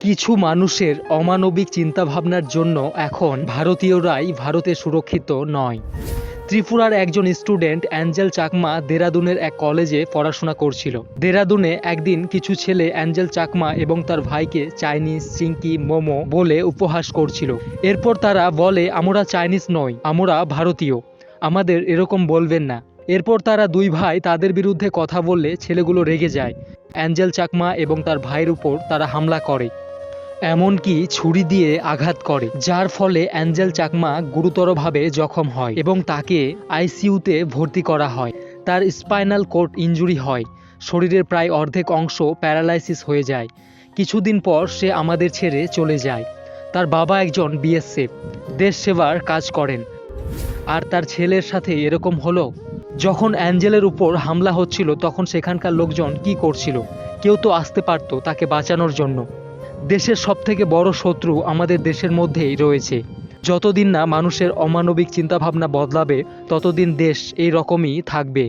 কিছু মানুষের অমানবিক চিন্তাভাবনার জন্য এখন ভারতীয়রাই ভারতে সুরক্ষিত নয়। ত্রিপুরার একজন স্টুডেন্ট অ্যাঞ্জেল চাকমা দেরাদুনের এক কলেজে পড়াশোনা করছিল। দেরাদুনে একদিন কিছু ছেলে অ্যাঞ্জেল চাকমা এবং তার ভাইকে চাইনিজ, চিংকি, মোমো বলে উপহাস করছিল। এরপর তারা বলে, আমরা চাইনিজ নই, আমরা ভারতীয়, আমাদের এরকম বলবেন না। এরপর তারা দুই ভাই তাদের বিরুদ্ধে কথা বললে ছেলেগুলো রেগে যায়। অ্যাঞ্জেল চাকমা এবং তার ভাইয়ের উপর তারা হামলা করে, এমনকি ছুরি দিয়ে আঘাত করে, যার ফলে অ্যাঞ্জেল চাকমা গুরুতরভাবে জখম হয় এবং তাকে আইসিইউতে ভর্তি করা হয়। তার স্পাইনাল কর্ড ইনজুরি হয়, শরীরের প্রায় অর্ধেক অংশ প্যারালাইসিস হয়ে যায়। কিছুদিন পর সে আমাদের ছেড়ে চলে যায়। তার বাবা একজন বিএসএফ, দেশ সেবার কাজ করেন, আর তার ছেলের সাথে এরকম হলো। যখন অ্যাঞ্জেলের উপর হামলা হচ্ছিল তখন সেখানকার লোকজন কি করছিল? কেউ তো আসতে পারতো তাকে বাঁচানোর জন্য। দেশের সবথেকে বড় শত্রু আমাদের দেশের মধ্যেই রয়েছে। যতদিন না মানুষের অমানবিক চিন্তাভাবনা বদলাবে ততদিন দেশ এই রকমই থাকবে।